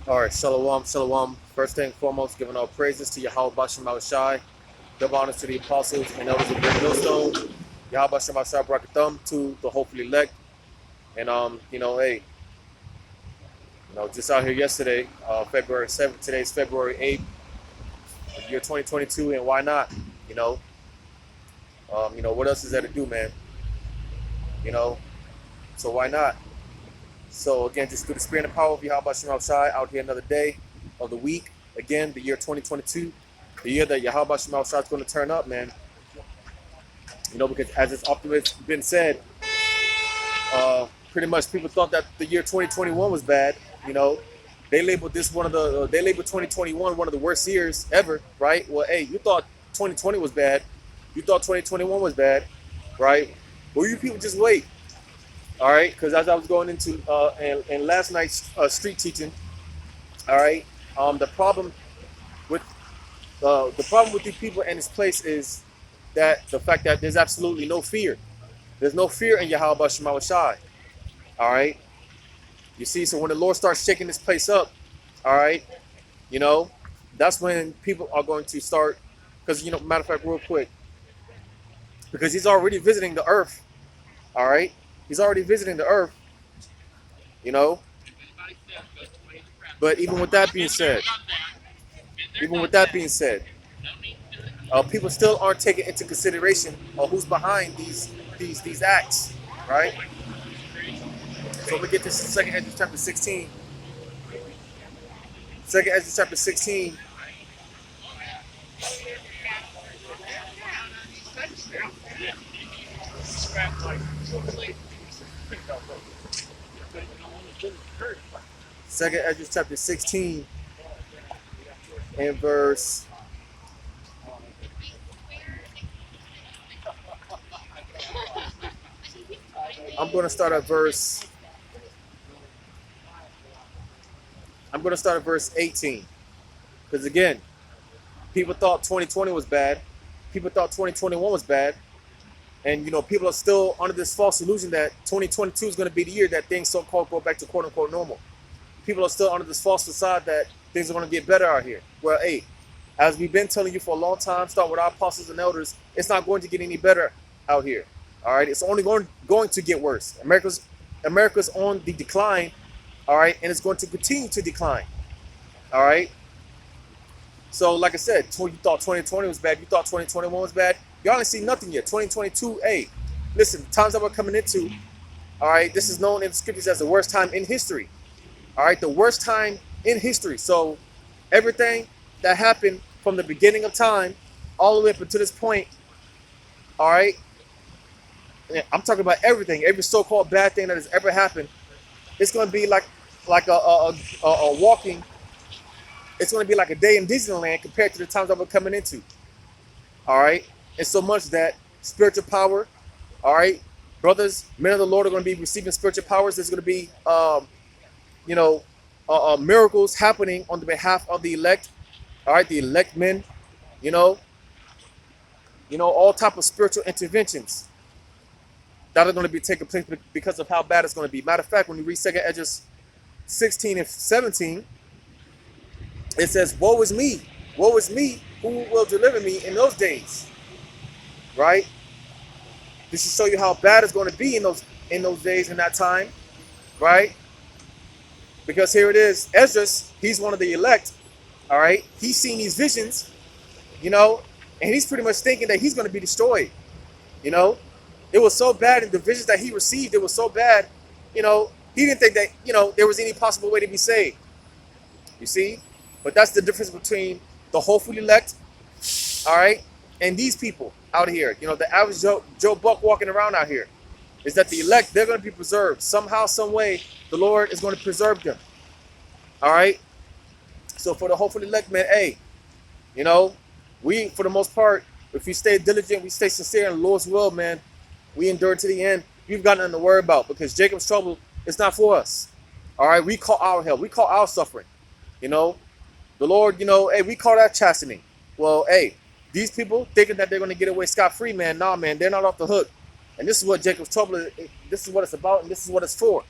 All right, shalom, shalom. First thing foremost, giving all praises to Yahweh Bashem Shai. Double honors to the apostles and elders of Great Millstone. Yahweh Bashem Shai Brakathum to the hopefully elect. And hey, just out here yesterday, February 7th. Today's February 8th, year 2022, and why not? What else is there to do, man? You know, so why not? So again, just through the spirit and power of Yahweh Bashem Shai, out here another day of the week. Again, the year 2022, the year that Yahweh Bashem Shai is going to turn up, man. Because as it's often been said, pretty much people thought that the year 2021 was bad. They labeled this they labeled 2021 one of the worst years ever, right? Well, hey, you thought 2020 was bad. You thought 2021 was bad, right? Well, you people just wait, all right? Because as I was going into in last night's street teaching, all right, the problem with these people in this place is that the fact that there's absolutely no fear. There's no fear in Yahweh Bashem Shai. All right. You see, so when the Lord starts shaking this place up, all right, that's when people are going to start, because, matter of fact, real quick, because he's already visiting the earth, all right? He's already visiting the earth, But even with that being said, people still aren't taking into consideration who's behind these acts, right? So we get this in 2nd Ezra chapter 16. 2nd Ezra chapter 16. Second Ezra chapter 16 and verse. I'm going to start at verse 18. Because again, people thought 2020 was bad. People thought 2021 was bad. And, people are still under this false illusion that 2022 is going to be the year that things so-called go back to quote-unquote normal. People are still under this false facade that things are going to get better out here. Well, hey, as we've been telling you for a long time, start with our apostles and elders, it's not going to get any better out here. All right, it's only going to get worse. America's on the decline, all right, and it's going to continue to decline. All right. So, like I said, you thought 2020 was bad, you thought 2021 was bad. Y'all ain't seen nothing yet. 2022, hey, listen, the times that we're coming into, all right, this is known in the scriptures as the worst time in history. All right, the worst time in history. So everything that happened from the beginning of time all the way up until this point, all right, I'm talking about everything, every so-called bad thing that has ever happened. It's going to be like a walking. It's going to be like a day in Disneyland compared to the times that we're coming into. All right, and so much that spiritual power, all right, brothers, men of the Lord are going to be receiving spiritual powers. There's going to be miracles happening on the behalf of the elect, all right, the elect men, all type of spiritual interventions that are going to be taking place because of how bad it's going to be. Matter of fact, when you read 2nd Ezra 16 and 17, it says, woe is me, who will deliver me in those days, right? This should show you how bad it's going to be in those days, in that time, right? Because here it is, Ezra, he's one of the elect, all right? He's seen these visions, and he's pretty much thinking that he's going to be destroyed, It was so bad, and the visions that he received, it was so bad, he didn't think that, there was any possible way to be saved. You see? But that's the difference between the hopeful elect, all right, and these people out here. The average Joe Buck walking around out here is that the elect, they're going to be preserved. Somehow, some way, the Lord is going to preserve them. All right? So for the hopeful elect, man, hey, we, for the most part, if we stay diligent, we stay sincere in the Lord's will, man, we endure to the end. We've got nothing to worry about because Jacob's trouble is not for us. All right? We call our help. We call our suffering. The Lord, hey, we call that chastening. Well, hey, these people thinking that they're going to get away scot-free, man. Nah, man, they're not off the hook. And this is what Jacob's trouble is. This is what it's about, and this is what it's for.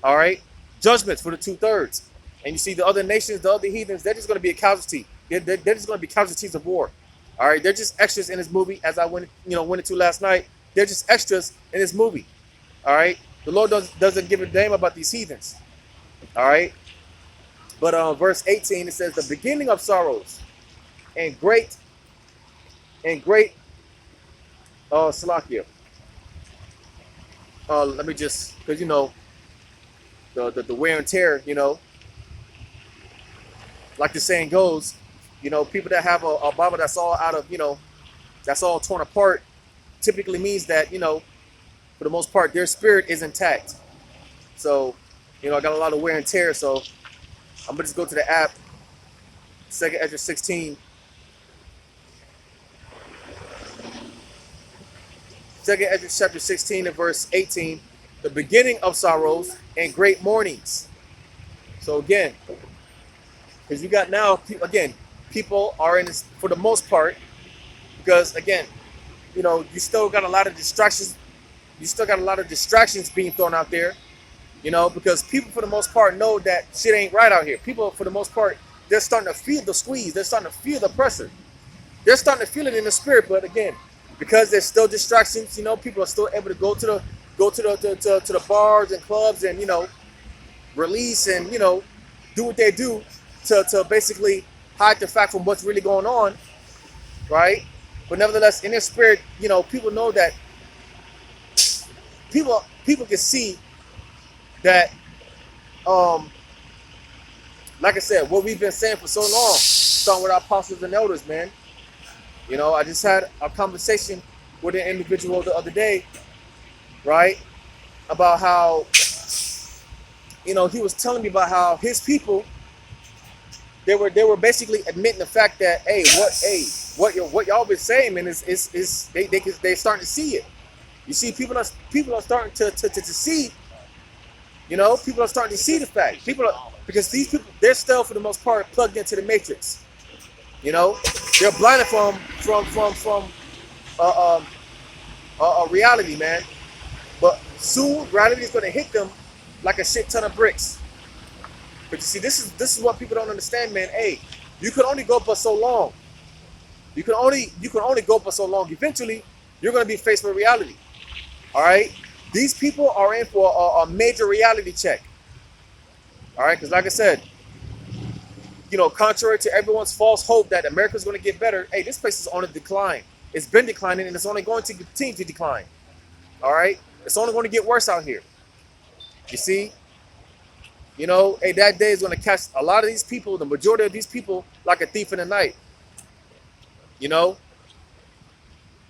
All right? Judgments for the 2/3. And you see the other nations, the other heathens, they're just going to be a casualty. They're just going to be casualties of war. All right, they're just extras in this movie. As I went into last night, they're just extras in this movie. All right, the Lord doesn't give a damn about these heathens. All right, but verse 18 it says the beginning of sorrows and great Salakia. Let me just, because the wear and tear, like the saying goes, people that have a Bible that's all out of, that's all torn apart, typically means that, for the most part, their spirit is intact. So, I got a lot of wear and tear, so I'm gonna just go to the app, 2nd Ezra 16. 2nd Ezra chapter 16 and verse 18, the beginning of sorrows and great mournings. So again, because you got now, again, people are in this for the most part, because again, you still got a lot of distractions. You still got a lot of distractions being thrown out there, because people for the most part know that shit ain't right out here. People for the most part, they're starting to feel the squeeze. They're starting to feel the pressure. They're starting to feel it in the spirit. But again, because there's still distractions, people are still able to go to the bars and clubs and release and do what they do to basically hide the fact from what's really going on, right? But nevertheless, in their spirit, people know that people can see that, like I said, what we've been saying for so long, starting with our apostles and elders, man. I just had a conversation with an individual the other day, right, about how, he was telling me about how his people, they were basically admitting the fact that, what y'all been saying, man, is they starting to see it. You see, people are starting to see, people are starting to see the fact. Because these people, they're still for the most part plugged into the matrix. They're blinded from reality, man. But soon reality is going to hit them like a shit ton of bricks. But you see, this is what people don't understand, man. Hey, you can only go but so long. You can only go but so long. Eventually, you're going to be faced with reality. All right. These people are in for a major reality check. All right, because like I said, contrary to everyone's false hope that America's going to get better, hey, this place is on a decline. It's been declining, and it's only going to continue to decline. All right? It's only going to get worse out here. You see? Hey, that day is going to catch a lot of these people, the majority of these people, like a thief in the night.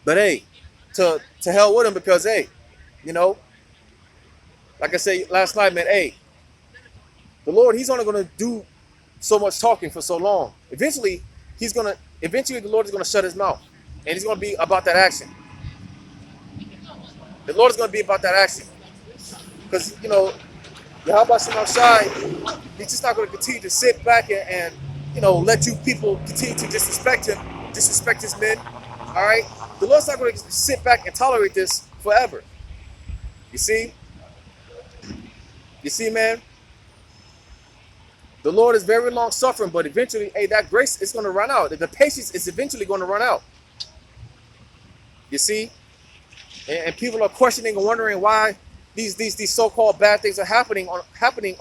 But hey, to hell with them, because hey, like I said last night, man, hey, the Lord, he's only going to do so much talking for so long. Eventually the Lord is going to shut his mouth, and he's going to be about that action. The Lord is going to be about that action, because Yahweh Shema Shai, he's just not going to continue to sit back and let you people continue to disrespect him, disrespect his men. All right, the Lord's not going to sit back and tolerate this forever. You see, man. The Lord is very long suffering, but eventually, hey, that grace is going to run out. The patience is eventually going to run out. You see? And people are questioning and wondering why these so-called bad things are happening on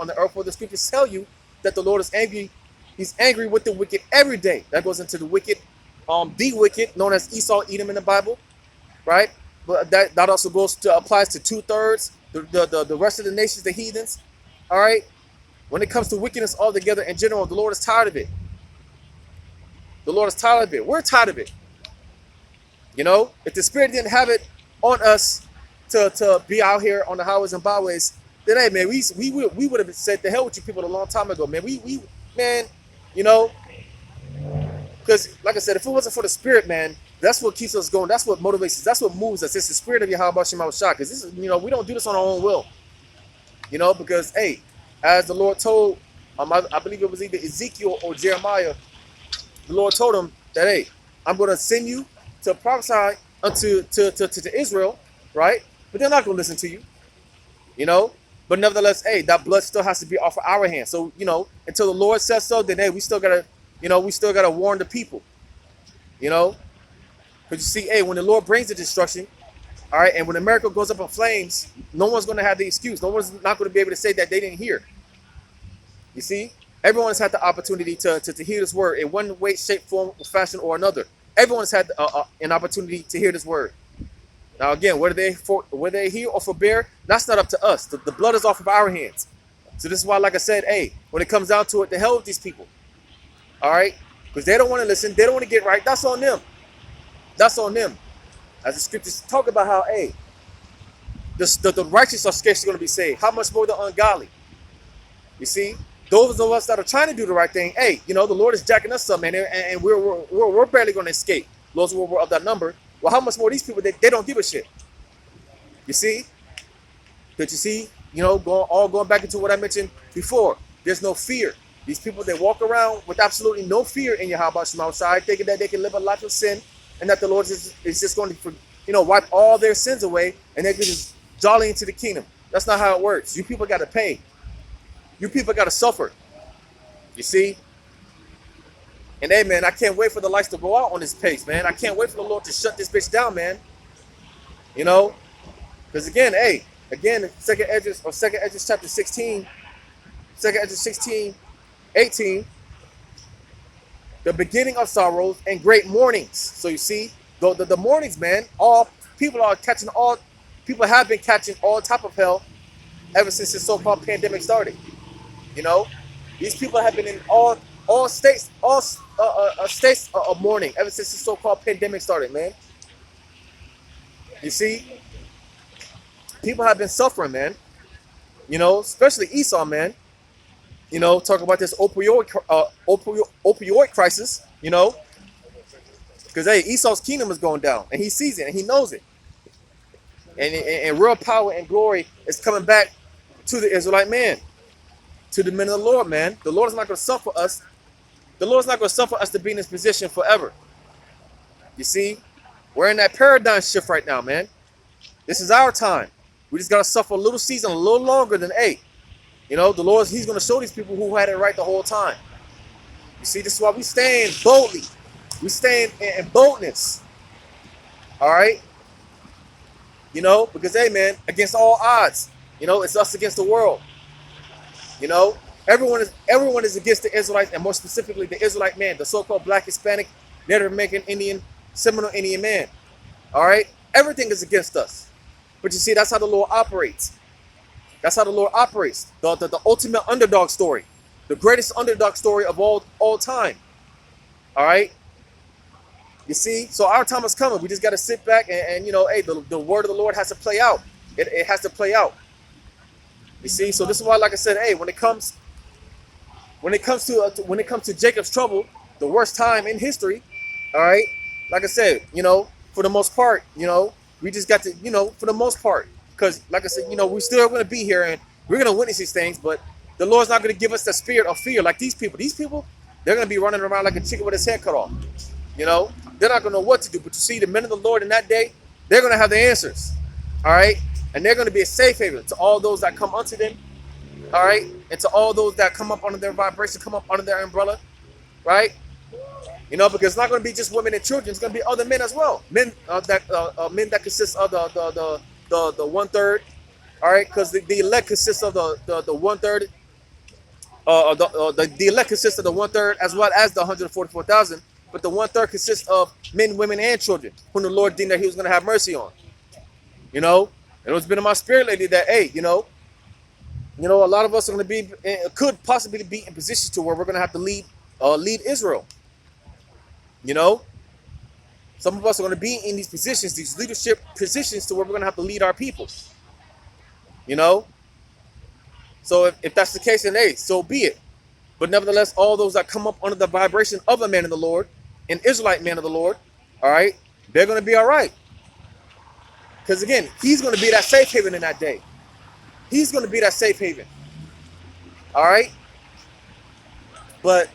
the earth, where the scriptures tell you that the Lord is angry. He's angry with the wicked every day. That goes into the wicked, known as Esau, Edom in the Bible, right? But that also applies to 2/3, the rest of the nations, the heathens, all right? When it comes to wickedness altogether in general, the Lord is tired of it. The Lord is tired of it. We're tired of it. If the Spirit didn't have it on us to be out here on the highways and byways, then hey, man, we would have said the hell with you people a long time ago, man. Because like I said, if it wasn't for the Spirit, man, that's what keeps us going. That's what motivates us. That's what moves us. It's the Spirit of Yahweh Shema Shai. Because this is, we don't do this on our own will. Because hey, as the Lord told, I believe it was either Ezekiel or Jeremiah, the Lord told him that, hey, I'm going to send you to prophesy to Israel, right? But they're not going to listen to you, But But nevertheless, hey, that blood still has to be off of our hands. So, until the Lord says so, then hey, we still gotta warn the people. Because you see, hey, when the Lord brings the destruction, all right, and when America goes up in flames, no one's gonna have the excuse. No one's not gonna be able to say that they didn't hear. You see, everyone's had the opportunity to hear this word in one way, shape, form, fashion, or another. Everyone's had an opportunity to hear this word. Now again, whether they hear or forbear, that's not up to us. The blood is off of our hands. So this is why, like I said, hey, when it comes down to it, the hell with these people. All right? Because they don't want to listen. They don't want to get right. That's on them. That's on them. As the scriptures talk about how, hey, the righteous are scarcely going to be saved. How much more the ungodly? You see? Those of us that are trying to do the right thing, hey, the Lord is jacking us up, man, and we're barely going to escape. Those who were of that number. Well, how much more these people, they don't give a shit. You see? But you see, going back into what I mentioned before, there's no fear. These people, they walk around with absolutely no fear in your Yahweh outside, thinking that they can live a life of sin and that the Lord is just going to, wipe all their sins away and they can just jolly into the kingdom. That's not how it works. You people got to pay. You people got to suffer. You see? And hey, man, I can't wait for the lights to go out on this pace, man. I can't wait for the Lord to shut this bitch down, man. Because again, Second Esdras chapter 16, 18, the beginning of sorrows and great mournings. So you see, the mournings, man, people have been catching all type of hell ever since this so-called pandemic started. These people have been in all states of mourning ever since the so-called pandemic started, man. You see, people have been suffering, man. Especially Esau, man. Talk about this opioid crisis. Because hey, Esau's kingdom is going down, and he sees it and he knows it. And real power and glory is coming back to the Israelite man, to the men of the Lord, man. The Lord is not going to suffer us. The Lord's not going to suffer us to be in this position forever. You see, we're in that paradigm shift right now, man. This is our time. We just got to suffer a little season, a little longer than 8. The Lord, he's going to show these people who had it right the whole time. You see, this is why we stand boldly. We stand in boldness. All right? Because, hey, man, against all odds, it's us against the world. Everyone is against the Israelites, and more specifically the Israelite man, the so-called Black, Hispanic, Native American, Indian, Seminole Indian man. All right? Everything is against us. But you see, that's how the Lord operates. That's how the Lord operates. The ultimate underdog story. The greatest underdog story of all time. All right? You see? So our time is coming. We just got to sit back and hey, the word of the Lord has to play out. It has to play out. You see? So this is why, like I said, hey, when it comes to Jacob's trouble, the worst time in history, all right? Like I said, for the most part, we just got to, for the most part, because like I said, we're still going to be here and we're going to witness these things, but the Lord's not going to give us the spirit of fear like these people. These people, they're going to be running around like a chicken with his head cut off. They're not going to know what to do. But you see, the men of the Lord in that day, they're going to have the answers. All right? And they're going to be a safe haven to all those that come unto them. All right? And to all those that come up under their vibration, come up under their umbrella. Right? Because it's not going to be just women and children. It's going to be other men as well. Men that consist of the 1/3. All right? Because the elect consists of the 1/3. The elect consists of the 1/3 as well as the 144,000. But the 1/3 consists of men, women, and children whom the Lord deemed that he was going to have mercy on. And it's been in my spirit lately that, hey, a lot of us are going to could possibly be in positions to where we're going to have to lead Israel. Some of us are going to be in these positions, these leadership positions, to where we're going to have to lead our people. So if that's the case, then hey, so be it. But nevertheless, all those that come up under the vibration of a man of the Lord, an Israelite man of the Lord, all right, they're going to be all right. Because again, he's going to be that safe haven in that day. He's going to be that safe haven. All right? But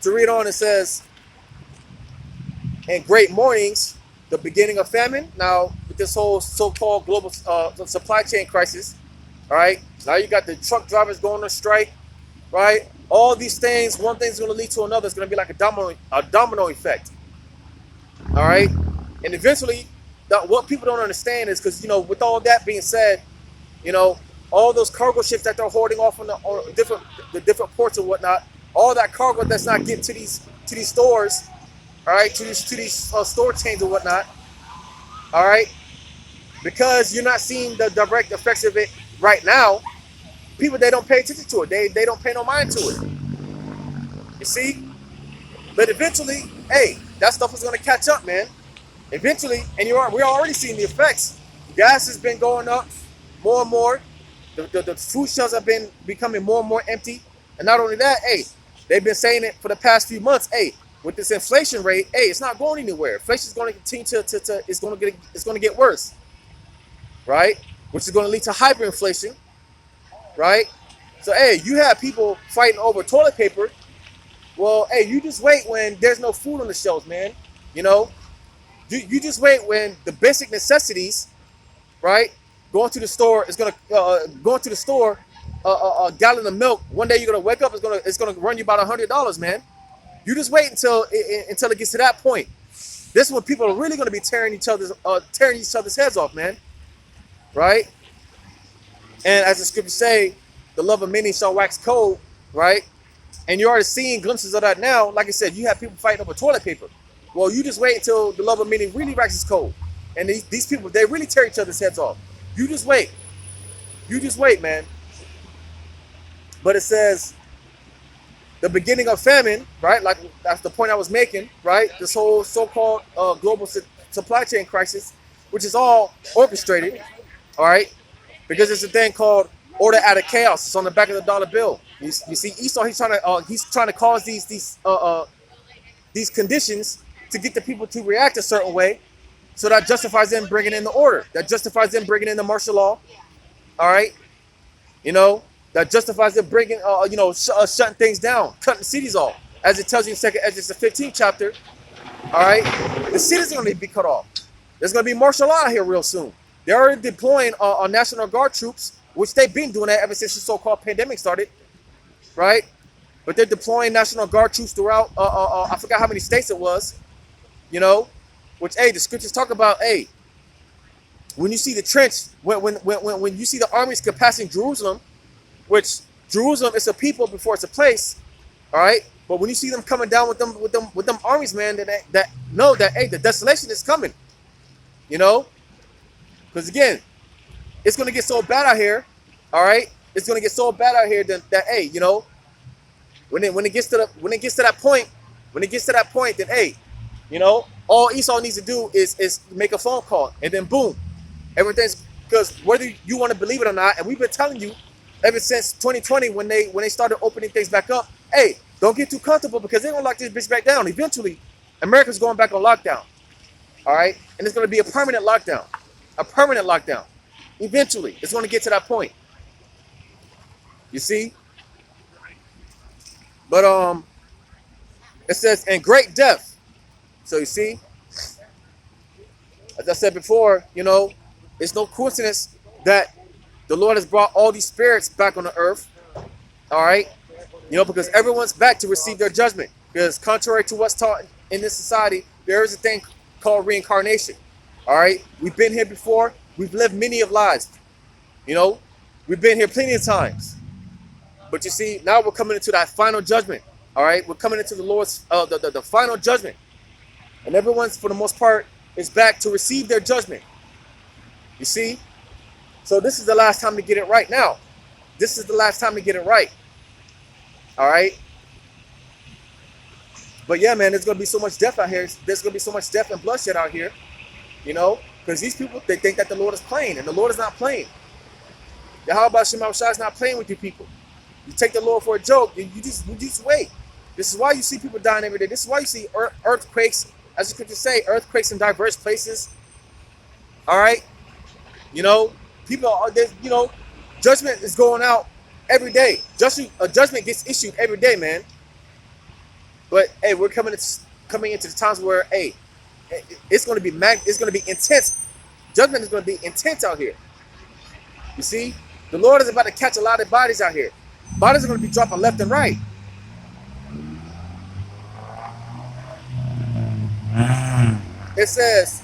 to read on, it says, and great mournings, the beginning of famine. Now, with this whole so-called global supply chain crisis. All right, now you got the truck drivers going on strike, right? All these things, one thing's going to lead to another. It's going to be like a domino effect. All right, and eventually, what people don't understand is because with all that being said, all those cargo ships that they're hoarding off on the different ports and whatnot, all that cargo that's not getting to these stores, all right, to these store chains and whatnot, all right, because you're not seeing the direct effects of it right now. People, they don't pay attention to it. They don't pay no mind to it. You see? But eventually, hey, that stuff is going to catch up, man. Eventually, and we're already seeing the effects. Gas has been going up more and more. The food shelves have been becoming more and more empty. And not only that, hey, they've been saying it for the past few months. Hey, with this inflation rate, hey, it's not going anywhere. Inflation is going to continue it's going to get worse, right? Which is going to lead to hyperinflation. Right? So, hey, you have people fighting over toilet paper. Well, hey, you just wait when there's no food on the shelves, man. You just wait when the basic necessities, right? Going to the store is a gallon of milk. One day you're gonna wake up, it's gonna run you about $100, man. You just wait until it gets to that point. This is when people are really gonna be tearing each other's heads off, man. Right? And as the scriptures say, the love of many shall wax cold, right? And you're already seeing glimpses of that now. Like I said, you have people fighting over toilet paper. Well, you just wait until the love of many really waxes cold. And these people, they really tear each other's heads off. You just wait. You just wait, man. But it says, the beginning of famine, right? Like, that's the point I was making, right? This whole so-called global supply chain crisis, which is all orchestrated, all right? Because there's a thing called order out of chaos. It's on the back of the dollar bill. You see, Esau, he's trying to cause these conditions to get the people to react a certain way, so that justifies them bringing in the order. That justifies them bringing in the martial law. All right, that justifies them bringing, shutting things down, cutting cities off, as it tells you in 2 Esdras, the 15th chapter. All right, the cities are going to be cut off. There's going to be martial law here real soon. They're already deploying National Guard troops, which they've been doing that ever since the so-called pandemic started, right? But they're deploying National Guard troops throughout, I forgot how many states it was, which, hey, the scriptures talk about, hey, when you see the trench, when you see the armies passing Jerusalem, which Jerusalem is a people before it's a place, all right? But when you see them coming down with them armies, man, that know that, hey, the desolation is coming, Because again, it's gonna get so bad out here, all right? It's gonna get so bad out here that hey, when it gets to that point, then hey, all Esau needs to do is make a phone call, and then boom, everything's, because whether you want to believe it or not, and we've been telling you ever since 2020 when they started opening things back up, hey, don't get too comfortable, because they're gonna lock this bitch back down. Eventually, America's going back on lockdown, all right? And it's gonna be a permanent lockdown. Eventually, it's going to get to that point. You see? But it says, and great death. So you see, as I said before, it's no coincidence that the Lord has brought all these spirits back on the earth. All right? Because everyone's back to receive their judgment. Because contrary to what's taught in this society, there is a thing called reincarnation. All right? We've been here before. We've lived many of lives. We've been here plenty of times. But you see, now we're coming into that final judgment. All right? We're coming into the Lord's, the final judgment. And everyone's, for the most part, is back to receive their judgment. You see? So this is the last time to get it right now. This is the last time to get it right. All right? But yeah, man, there's going to be so much death out here. There's going to be so much death and bloodshed out here. Because these people, they think that the Lord is playing, and the Lord is not playing. Yahweh Shema Shai is not playing with you people. You take the Lord for a joke, you just wait. This is why you see people dying every day. This is why you see earthquakes, as the scriptures say, earthquakes in diverse places. All right? People are, judgment is going out every day. Judgment gets issued every day, man. But hey, we're coming into the times where, hey, it's going to be intense. Judgment is going to be intense out here. You see, the Lord is about to catch a lot of bodies out here. Bodies are going to be dropping left and right. It says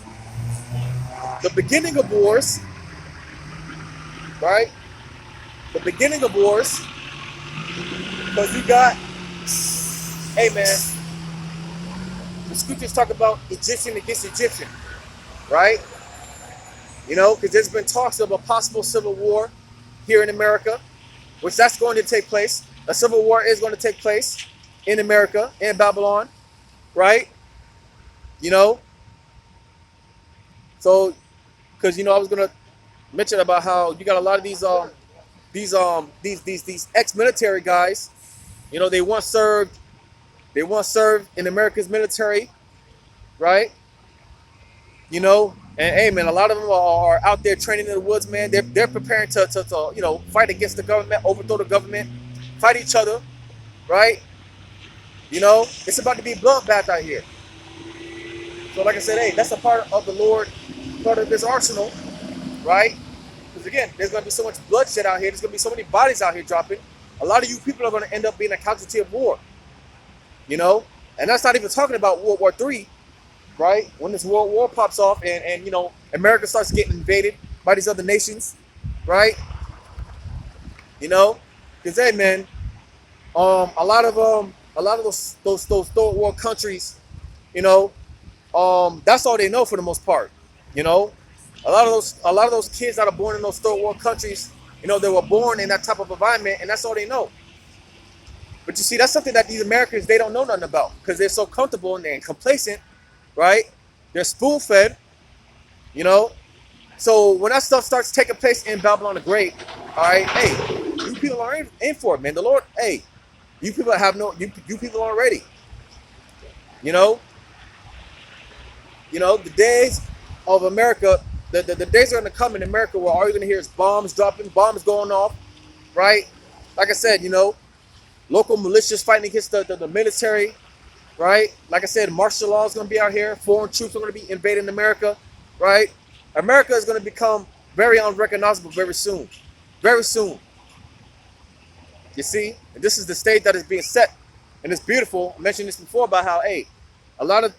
the beginning of wars, right? The beginning of wars, because you got, hey man, the scriptures talk about Egyptian against Egyptian, right? You know, because there's been talks of a possible civil war here in America, which that's going to take place. A civil war is going to take place in America, in Babylon, right? You know, so, because, you know, I was going to mention about how you got a lot of these ex-military guys, you know, they once served in America's military, right? You know, and hey man, a lot of them are out there training in the woods, man. They're preparing to you know, fight against the government, overthrow the government, fight each other, right? You know, it's about to be bloodbath out here. So like I said, hey, that's a part of the Lord, part of this arsenal, right? Because again, there's going to be so much bloodshed out here. There's going to be so many bodies out here dropping. A lot of you people are going to end up being a casualty of war, you know? And that's not even talking about World War III, right? When this world war pops off and you know, America starts getting invaded by these other nations, right? You know? Because, hey, man, a lot of those third world countries, you know, that's all they know for the most part. You know, a lot of those kids that are born in those third world countries, you know, they were born in that type of environment, and that's all they know. But you see, that's something that these Americans, they don't know nothing about, because they're so comfortable and complacent, right? They're spoon-fed, you know. So when that stuff starts taking place in Babylon the Great, all right, hey, you people are in for it, man. The Lord, hey, you people you people aren't ready. You know, the days of America, the days are going to come in America where all you're going to hear is bombs dropping, bombs going off, right? Like I said, you know, local militias fighting against the military, right? Like I said, martial law is going to be out here. Foreign troops are going to be invading America, right? America is going to become very unrecognizable very soon. Very soon. You see? And this is the stage that is being set. And it's beautiful. I mentioned this before about how, hey, a lot of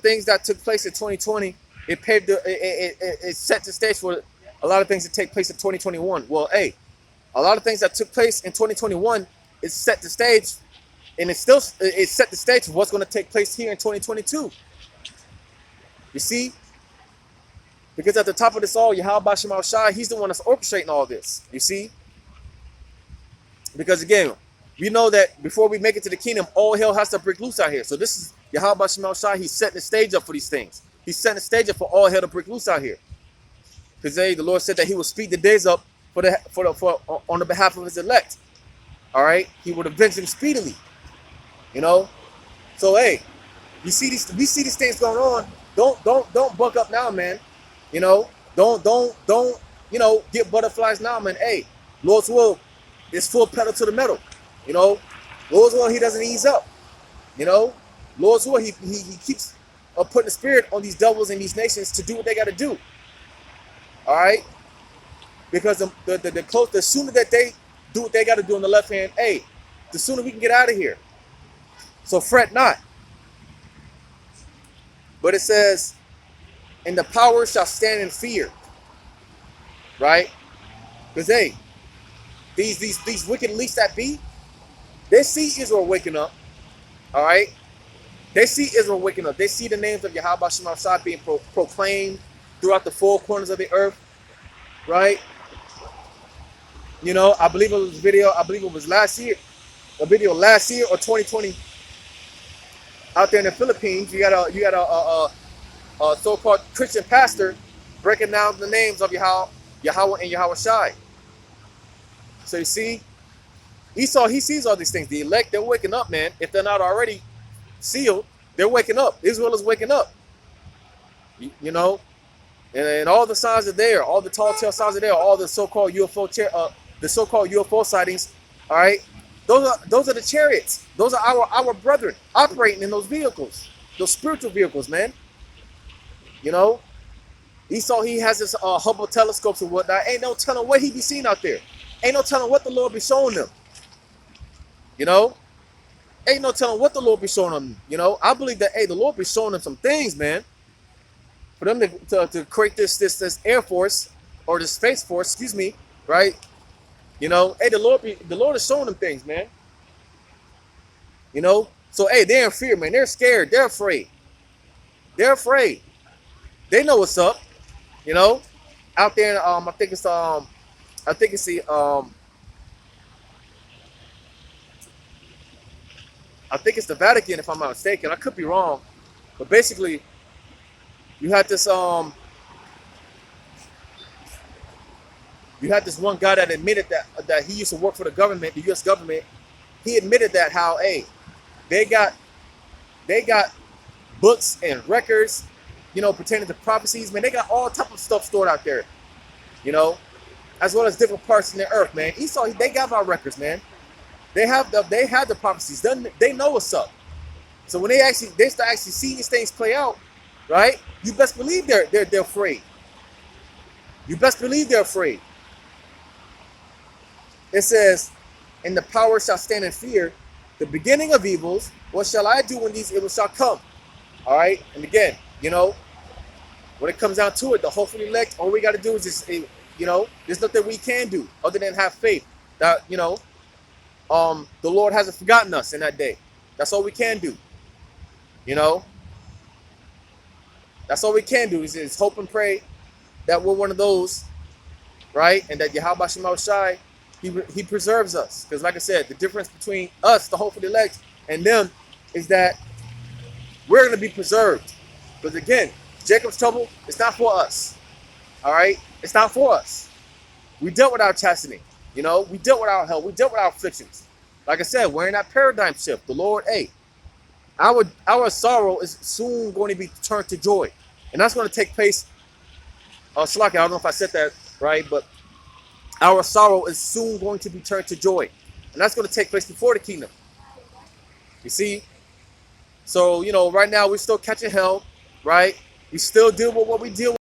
things that took place in 2020, it set the stage for a lot of things that take place in 2021. Well, hey, a lot of things that took place in 2021, it set the stage, and it set the stage for what's going to take place here in 2022. You see? Because at the top of this all, Yahweh Shema Shai, he's the one that's orchestrating all this. You see? Because again, we know that before we make it to the kingdom, all hell has to break loose out here. So this is Yahweh Shema Shai. He's setting the stage up for these things. He's setting the stage up for all hell to break loose out here. Because the Lord said that he will speed the days up on the behalf of his elect. All right, he would avenge them speedily. You know, so hey, we see these things going on. Don't buck up now, man. You know, don't you know, get butterflies now, man. Hey, Lord's will is full pedal to the metal. You know, Lord's will, he doesn't ease up. You know, Lord's will, he keeps putting the spirit on these devils and these nations to do what they got to do. All right, because the sooner that they do what they got to do on the left hand, hey, the sooner we can get out of here. So fret not. But it says, and the power shall stand in fear. Right? Because hey, these wicked least that be, they see Israel waking up. All right? They see Israel waking up. They see the names of Yahweh Shema Shai being proclaimed throughout the four corners of the earth. Right? You know, I believe it was last year. A video last year or 2020. Out there in the Philippines, you got a so-called Christian pastor breaking down the names of Yahweh and Yahweh Shai. So you see, he sees all these things. The elect, they're waking up, man. If they're not already sealed, they're waking up. Israel is waking up. You know, and all the signs are there. All the tall tale signs are there. All the so-called UFO sightings. All right, those are the chariots. Those are our brethren operating in those vehicles, those spiritual vehicles, man. You know, Esau, he has his Hubble telescopes and whatnot. Ain't no telling what he be seeing out there. Ain't no telling what the Lord be showing them. You know? Ain't no telling what the Lord be showing them. You know? I believe that, hey, the Lord be showing them some things, man. For them to create this Air Force, or this Space Force, excuse me, right? You know? Hey, the Lord is showing them things, man. You know? So, hey, they're in fear, man. They're scared. They're afraid. They're afraid. They know what's up. You know? Out there, I think it's the I think it's the Vatican, if I'm not mistaken. I could be wrong, but basically, you had this one guy that admitted that he used to work for the government, the U.S. government. He admitted that how, hey, they got books and records, you know, pertaining to prophecies. Man, they got all type of stuff stored out there, you know, as well as different parts in the earth, man. Esau, they got our records, man. They have the prophecies. They know what's up. So when they start actually seeing these things play out, right? You best believe they're afraid. You best believe they're afraid. It says, "And the power shall stand in fear, the beginning of evils. What shall I do when these evils shall come?" All right. And again, you know, when it comes down to it, the hopeful elect, all we got to do is just, you know, there's nothing we can do other than have faith that, you know, the Lord hasn't forgotten us in that day. That's all we can do. You know, that's all we can do is hope and pray that we're one of those, right? And that Yahweh Shema Shai, he preserves us. Because like I said, the difference between us, the hopeful elect, and them is that we're going to be preserved. Because again, Jacob's trouble is not for us. All right? It's not for us. We dealt with our chastening. You know, we dealt with our hell. We dealt with our afflictions. Like I said, we're in that paradigm shift. The Lord, hey, our sorrow is soon going to be turned to joy. And that's going to take place. Shalaki, I don't know if I said that right, but our sorrow is soon going to be turned to joy. And that's going to take place before the kingdom. You see? So, you know, right now we're still catching hell, right? We still deal with what we deal with.